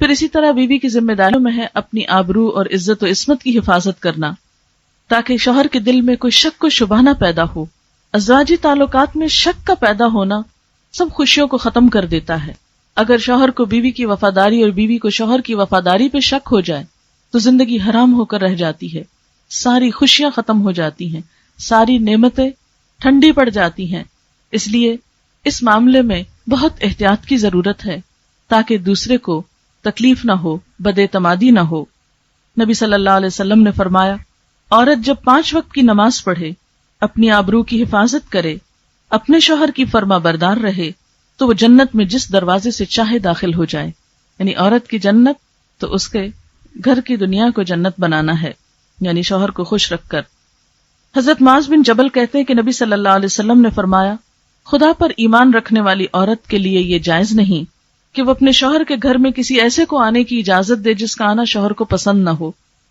پھر اسی طرح بیوی کی ذمہ داریوں میں ہے اپنی آبرو اور عزت و عصمت کی حفاظت کرنا، تاکہ شوہر کے دل میں کوئی شک و شبہ نہ پیدا ہو۔ ازواجی تعلقات میں شک کا پیدا ہونا سب خوشیوں کو ختم کر دیتا ہے۔ اگر شوہر کو بیوی کی وفاداری اور بیوی کو شوہر کی وفاداری پہ شک ہو جائے تو زندگی حرام ہو کر رہ جاتی ہے، ساری خوشیاں ختم ہو جاتی ہیں، ساری نعمتیں ٹھنڈی پڑ جاتی ہیں۔ اس لیے اس معاملے میں بہت احتیاط کی ضرورت ہے تاکہ دوسرے کو تکلیف نہ ہو، بد اعتمادی نہ ہو۔ نبی صلی اللہ علیہ وسلم نے فرمایا، عورت جب 5 وقت کی نماز پڑھے، اپنی آبرو کی حفاظت کرے، اپنے شوہر کی فرما بردار رہے، تو وہ جنت میں جس دروازے سے چاہے داخل ہو جائے۔ یعنی عورت کی جنت تو اس کے گھر کی دنیا کو جنت بنانا ہے، یعنی شوہر کو خوش رکھ کر۔ حضرت معاذ بن جبل کہتے ہیں کہ نبی صلی اللہ علیہ وسلم نے فرمایا، خدا پر ایمان رکھنے والی عورت کے لیے یہ جائز نہیں کہ وہ اپنے شوہر کے گھر میں کسی ایسے کو آنے کی اجازت دے جس کا آنا شوہر کو پسند نہ ہو،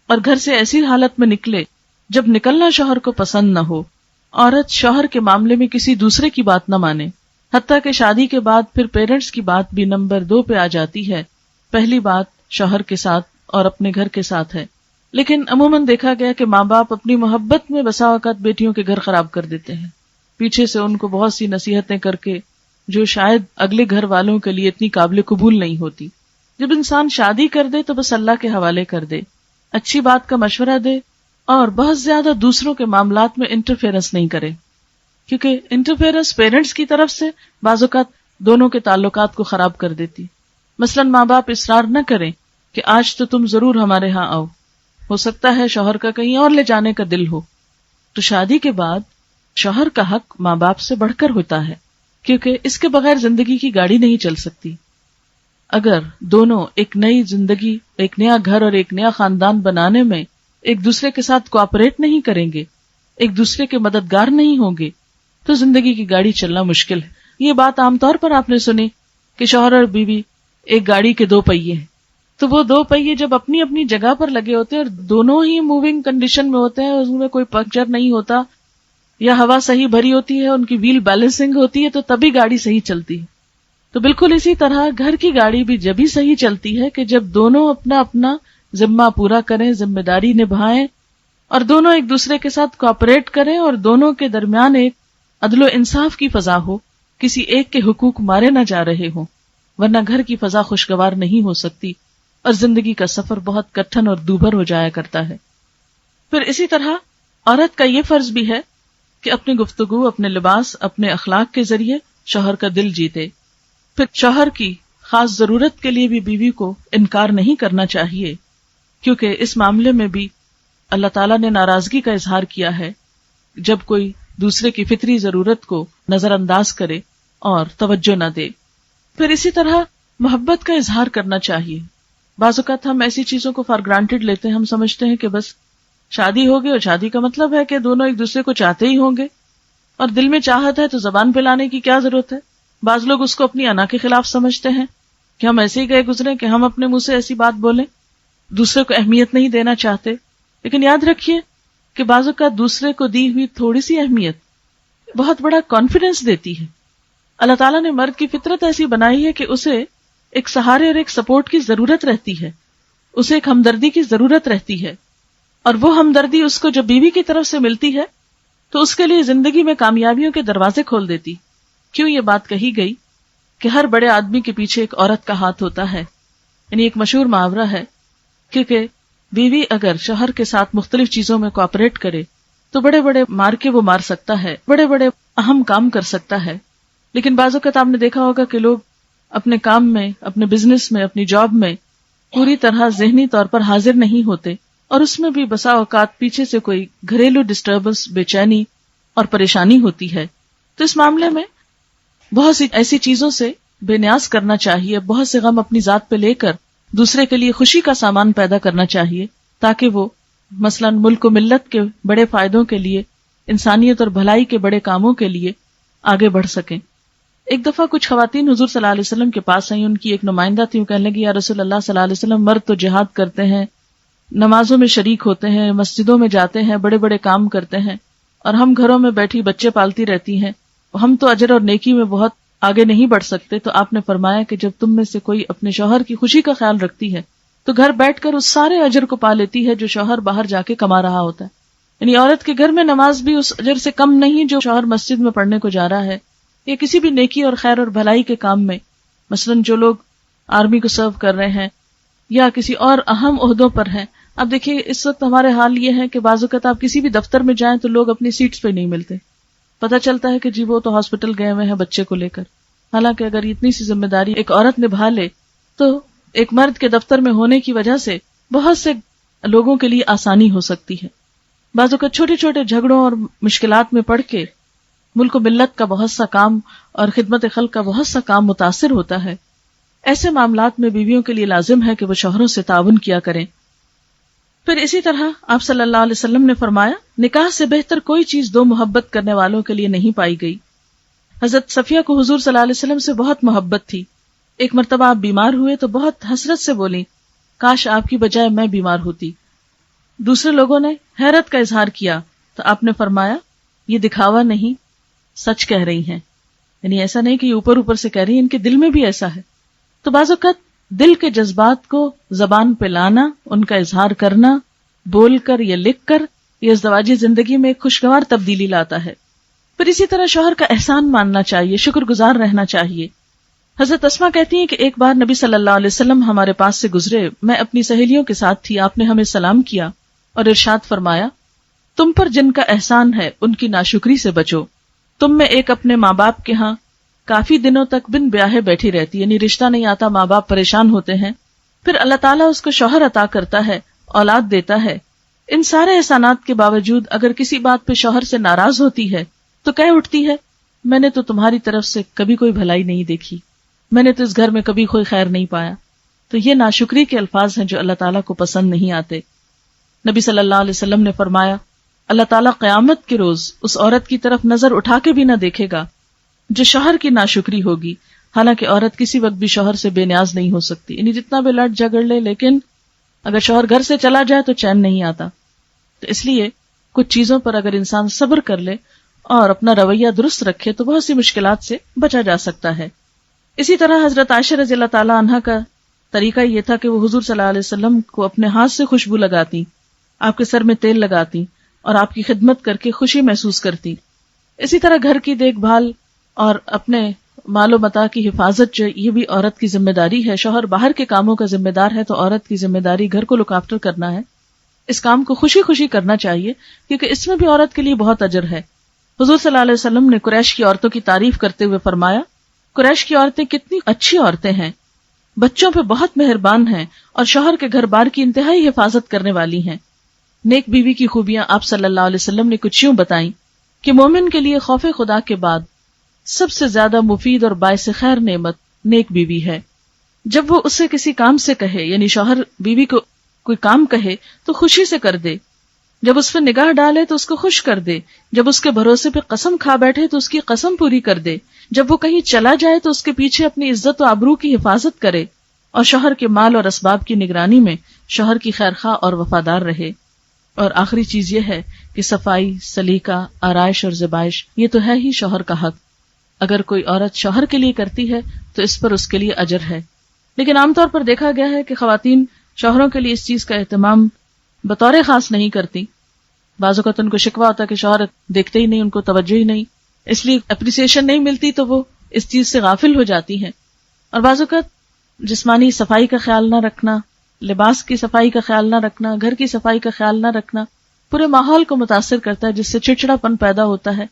اور گھر سے ایسی حالت میں نکلے جب نکلنا شوہر کو پسند نہ ہو۔ عورت شوہر کے معاملے میں کسی دوسرے کی بات نہ مانے، حتیٰ کہ شادی کے بعد پھر پیرنٹس کی بات بھی نمبر 2 پہ آ جاتی ہے۔ پہلی بات شوہر کے ساتھ اور اپنے گھر کے ساتھ ہے، لیکن عموماً دیکھا گیا کہ ماں باپ اپنی محبت میں بسا اوقات بیٹیوں کے گھر خراب کر دیتے ہیں، پیچھے سے ان کو بہت سی نصیحتیں کر کے جو شاید اگلے گھر والوں کے لیے اتنی قابل قبول نہیں ہوتی۔ جب انسان شادی کر دے تو بس اللہ کے حوالے کر دے، اچھی بات کا مشورہ دے اور بہت زیادہ دوسروں کے معاملات میں انٹرفیئرنس نہیں کرے، کیونکہ انٹرفیئرنس پیرنٹس کی طرف سے بعض اوقات دونوں کے تعلقات کو خراب کر دیتی۔ مثلا ماں باپ اصرار نہ کریں کہ آج تو تم ضرور ہمارے ہاں آؤ، ہو سکتا ہے شوہر کا کہیں اور لے جانے کا دل ہو، تو شادی کے بعد شوہر کا حق ماں باپ سے بڑھ کر ہوتا ہے، کیونکہ اس کے بغیر زندگی کی گاڑی نہیں چل سکتی۔ اگر دونوں ایک نئی زندگی، ایک نیا گھر اور ایک نیا خاندان بنانے میں ایک دوسرے کے ساتھ کوآپریٹ نہیں کریں گے، ایک دوسرے کے مددگار نہیں ہوں گے، تو زندگی کی گاڑی چلنا مشکل ہے۔ یہ بات عام طور پر آپ نے سنی کہ شوہر اور بیوی ایک گاڑی کے 2 پہیے ہیں، تو وہ 2 پہیے جب اپنی اپنی جگہ پر لگے ہوتے ہیں اور دونوں ہی موونگ کنڈیشن میں ہوتے ہیں، اس میں کوئی پنکچر نہیں ہوتا یا ہوا صحیح بھری ہوتی ہے، ان کی ویل بیلنسنگ ہوتی ہے، تو تبھی گاڑی صحیح چلتی ہے۔ تو بالکل اسی طرح گھر کی گاڑی بھی جبھی صحیح چلتی ہے کہ جب دونوں اپنا اپنا ذمہ پورا کریں، ذمہ داری نبھائیں، اور دونوں ایک دوسرے کے ساتھ کوآپریٹ کریں، اور دونوں کے درمیان ایک عدل و انصاف کی فضا ہو، کسی ایک کے حقوق مارے نہ جا رہے ہوں، ورنہ گھر کی فضا خوشگوار نہیں ہو سکتی اور زندگی کا سفر بہت کٹھن اور دوبھر ہو جایا کرتا ہے۔ پھر اسی طرح عورت کا یہ فرض بھی ہے کہ اپنی گفتگو، اپنے لباس، اپنے اخلاق کے ذریعے شوہر کا دل جیتے۔ پھر شوہر کی خاص ضرورت کے لیے بھی بیوی کو انکار نہیں کرنا چاہیے، کیونکہ اس معاملے میں بھی اللہ تعالیٰ نے ناراضگی کا اظہار کیا ہے جب کوئی دوسرے کی فطری ضرورت کو نظر انداز کرے اور توجہ نہ دے۔ پھر اسی طرح محبت کا اظہار کرنا چاہیے۔ بعض اوقات ہم ایسی چیزوں کو فار گرانٹیڈ لیتے ہیں، ہم سمجھتے ہیں کہ بس شادی ہوگی اور شادی کا مطلب ہے کہ دونوں ایک دوسرے کو چاہتے ہی ہوں گے، اور دل میں چاہت ہے تو زبان پہ لانے کی کیا ضرورت ہے۔ بعض لوگ اس کو اپنی انا کے خلاف سمجھتے ہیں کہ ہم ایسے ہی گئے گزرے کہ ہم اپنے منہ سے ایسی بات بولیں، دوسرے کو اہمیت نہیں دینا چاہتے۔ لیکن یاد رکھیے کہ بعض اوقات دوسرے کو دی ہوئی تھوڑی سی اہمیت بہت بڑا کانفیڈنس دیتی ہے۔ اللہ تعالیٰ نے مرد کی فطرت ایسی بنائی ہے کہ اسے ایک سہارے اور ایک سپورٹ کی ضرورت رہتی ہے، اسے ایک ہمدردی کی ضرورت رہتی ہے، اور وہ ہمدردی اس کو جب بیوی کی طرف سے ملتی ہے تو اس کے لیے زندگی میں کامیابیوں کے دروازے کھول دیتی۔ کیوں یہ بات کہی گئی کہ ہر بڑے آدمی کے پیچھے ایک عورت کا ہاتھ ہوتا ہے، یعنی ایک مشہور محاورہ ہے، کیونکہ بیوی اگر شوہر کے ساتھ مختلف چیزوں میں کوآپریٹ کرے تو بڑے بڑے مارکے وہ مار سکتا ہے، بڑے بڑے اہم کام کر سکتا ہے۔ لیکن بعض اوقات آپ نے دیکھا ہوگا کہ لوگ اپنے کام میں، اپنے بزنس میں، اپنی جاب میں پوری طرح ذہنی طور پر حاضر نہیں ہوتے، اور اس میں بھی بسا اوقات پیچھے سے کوئی گھریلو ڈسٹربنس، بے چینی اور پریشانی ہوتی ہے۔ تو اس معاملے میں بہت سی ایسی چیزوں سے بے نیاز کرنا چاہیے، بہت سے غم اپنی ذات پہ لے کر دوسرے کے لیے خوشی کا سامان پیدا کرنا چاہیے، تاکہ وہ مثلا ملک و ملت کے بڑے فائدوں کے لیے، انسانیت اور بھلائی کے بڑے کاموں کے لیے آگے بڑھ سکیں۔ ایک دفعہ کچھ خواتین حضور صلی اللہ علیہ وسلم کے پاس آئیں، ان کی ایک نمائندہ تھی، وہ کہنے لگی یا رسول اللہ صلی اللہ علیہ وسلم، مرد تو جہاد کرتے ہیں، نمازوں میں شریک ہوتے ہیں، مسجدوں میں جاتے ہیں، بڑے بڑے کام کرتے ہیں، اور ہم گھروں میں بیٹھی بچے پالتی رہتی ہیں، ہم تو اجر اور نیکی میں بہت آگے نہیں بڑھ سکتے، تو آپ نے فرمایا کہ جب تم میں سے کوئی اپنے شوہر کی خوشی کا خیال رکھتی ہے تو گھر بیٹھ کر اس سارے اجر کو پا لیتی ہے جو شوہر باہر جا کے کما رہا ہوتا ہے. یعنی عورت کے گھر میں نماز بھی اس اجر سے کم نہیں جو شوہر مسجد میں پڑھنے کو جا رہا ہے، یا کسی بھی نیکی اور خیر اور بھلائی کے کام میں. مثلاً جو لوگ آرمی کو سرو کر رہے ہیں یا کسی اور اہم عہدوں پر ہیں. اب دیکھیے اس وقت ہمارے حال یہ ہے کہ بعض اوقات آپ کسی بھی دفتر میں جائیں تو لوگ اپنی سیٹس پہ نہیں ملتے. پتہ چلتا ہے کہ جی وہ تو ہاسپٹل گئے ہوئے ہیں بچے کو لے کر. حالانکہ اگر اتنی سی ذمہ داری ایک عورت نبھا لے تو ایک مرد کے دفتر میں ہونے کی وجہ سے بہت سے لوگوں کے لیے آسانی ہو سکتی ہے. بعض اوقات چھوٹے چھوٹے جھگڑوں اور مشکلات میں پڑھ کے ملک و ملت کا بہت سا کام اور خدمت خلق کا بہت سا کام متاثر ہوتا ہے. ایسے معاملات میں بیویوں کے لیے لازم ہے کہ وہ شوہروں سے تعاون کیا کریں. پھر اسی طرح آپ صلی اللہ علیہ وسلم نے فرمایا نکاح سے بہتر کوئی چیز دو محبت کرنے والوں کے لیے نہیں پائی گئی. حضرت صفیہ کو حضور صلی اللہ علیہ وسلم سے بہت محبت تھی. ایک مرتبہ آپ بیمار ہوئے تو بہت حسرت سے بولی کاش آپ کی بجائے میں بیمار ہوتی. دوسرے لوگوں نے حیرت کا اظہار کیا تو آپ نے فرمایا یہ دکھاوا نہیں، سچ کہہ رہی ہیں. یعنی ایسا نہیں کہ یہ اوپر اوپر سے کہہ رہی ہیں، ان کے دل میں بھی ایسا ہے. تو بعض اوقات دل کے جذبات کو زبان پہ لانا، ان کا اظہار کرنا، بول کر یا لکھ کر، یہ ازدواجی زندگی میں ایک خوشگوار تبدیلی لاتا ہے. پھر اسی طرح شوہر کا احسان ماننا چاہیے، شکر گزار رہنا چاہیے. حضرت اسماء کہتی ہیں کہ ایک بار نبی صلی اللہ علیہ وسلم ہمارے پاس سے گزرے، میں اپنی سہیلیوں کے ساتھ تھی، آپ نے ہمیں سلام کیا اور ارشاد فرمایا تم پر جن کا احسان ہے ان کی ناشکری سے بچو. تم میں ایک اپنے ماں باپ کے ہاں کافی دنوں تک بن بیاہے بیٹھی رہتی، یعنی رشتہ نہیں آتا، ماں باپ پریشان ہوتے ہیں، پھر اللہ تعالیٰ اس کو شوہر عطا کرتا ہے، اولاد دیتا ہے. ان سارے احسانات کے باوجود اگر کسی بات پہ شوہر سے ناراض ہوتی ہے تو کہہ اٹھتی ہے میں نے تو تمہاری طرف سے کبھی کوئی بھلائی نہیں دیکھی، میں نے تو اس گھر میں کبھی کوئی خیر نہیں پایا. تو یہ ناشکری کے الفاظ ہیں جو اللہ تعالیٰ کو پسند نہیں آتے. نبی صلی اللہ علیہ وسلم نے فرمایا اللہ تعالیٰ قیامت کے روز اس عورت کی طرف نظر اٹھا کے بھی نہ دیکھے گا جو شوہر کی ناشکری ہوگی. حالانکہ عورت کسی وقت بھی شوہر سے بے نیاز نہیں ہو سکتی، یعنی جتنا بھی لڑ جھگڑ لے، لیکن اگر شوہر گھر سے چلا جائے تو چین نہیں آتا. تو اس لیے کچھ چیزوں پر اگر انسان صبر کر لے اور اپنا رویہ درست رکھے تو بہت سی مشکلات سے بچا جا سکتا ہے. اسی طرح حضرت عائشہ رضی اللہ تعالی عنہا کا طریقہ یہ تھا کہ وہ حضور صلی اللہ علیہ وسلم کو اپنے ہاتھ سے خوشبو لگاتی، آپ کے سر میں تیل لگاتی اور آپ کی خدمت کر کے خوشی محسوس کرتی. اسی طرح گھر کی دیکھ بھال اور اپنے مال و متاع کی حفاظت جو یہ بھی عورت کی ذمہ داری ہے. شوہر باہر کے کاموں کا ذمہ دار ہے تو عورت کی ذمہ داری گھر کو لک آفٹر کرنا ہے. اس کام کو خوشی خوشی کرنا چاہیے کیونکہ اس میں بھی عورت کے لیے بہت اجر ہے. حضور صلی اللہ علیہ وسلم نے قریش کی عورتوں کی تعریف کرتے ہوئے فرمایا قریش کی عورتیں کتنی اچھی عورتیں ہیں، بچوں پہ بہت مہربان ہیں اور شوہر کے گھر بار کی انتہائی حفاظت کرنے والی ہیں. نیک بیوی کی خوبیاں آپ صلی اللہ علیہ وسلم نے کچھ یوں بتائیں کہ مومن کے لیے خوف خدا کے بعد سب سے زیادہ مفید اور باعث خیر نعمت نیک بیوی ہے. جب وہ اسے کسی کام سے کہے، یعنی شوہر بیوی کو کوئی کام کہے تو خوشی سے کر دے، جب اس پہ نگاہ ڈالے تو اس کو خوش کر دے، جب اس کے بھروسے پہ قسم کھا بیٹھے تو اس کی قسم پوری کر دے، جب وہ کہیں چلا جائے تو اس کے پیچھے اپنی عزت و آبرو کی حفاظت کرے، اور شوہر کے مال اور اسباب کی نگرانی میں شوہر کی خیرخواہ اور وفادار رہے. اور آخری چیز یہ ہے کہ صفائی، سلیقہ، آرائش اور زیبائش یہ تو ہے ہی شوہر کا حق. اگر کوئی عورت شوہر کے لیے کرتی ہے تو اس پر اس کے لیے اجر ہے. لیکن عام طور پر دیکھا گیا ہے کہ خواتین شوہروں کے لیے اس چیز کا اہتمام بطور خاص نہیں کرتی. بعض اوقات ان کو شکوہ ہوتا ہے کہ شوہر دیکھتے ہی نہیں، ان کو توجہ ہی نہیں، اس لیے اپریسیشن نہیں ملتی تو وہ اس چیز سے غافل ہو جاتی ہیں. اور بعض اوقات جسمانی صفائی کا خیال نہ رکھنا، لباس کی صفائی کا خیال نہ رکھنا، گھر کی صفائی کا خیال نہ رکھنا پورے ماحول کو متاثر کرتا ہے، جس سے چڑچڑا پن پیدا ہوتا ہے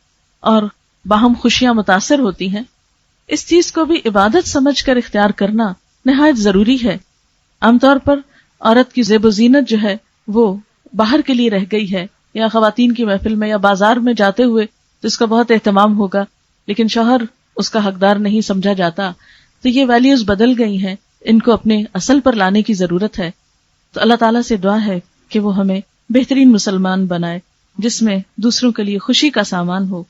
اور باہم خوشیاں متاثر ہوتی ہیں. اس چیز کو بھی عبادت سمجھ کر اختیار کرنا نہایت ضروری ہے. عام طور پر عورت کی زیب و زینت جو ہے وہ باہر کے لیے رہ گئی ہے، یا خواتین کی محفل میں یا بازار میں جاتے ہوئے تو اس کا بہت اہتمام ہوگا، لیکن شوہر اس کا حقدار نہیں سمجھا جاتا. تو یہ ویلیوز بدل گئی ہیں، ان کو اپنے اصل پر لانے کی ضرورت ہے. تو اللہ تعالیٰ سے دعا ہے کہ وہ ہمیں بہترین مسلمان بنائے جس میں دوسروں کے لیے خوشی کا سامان ہو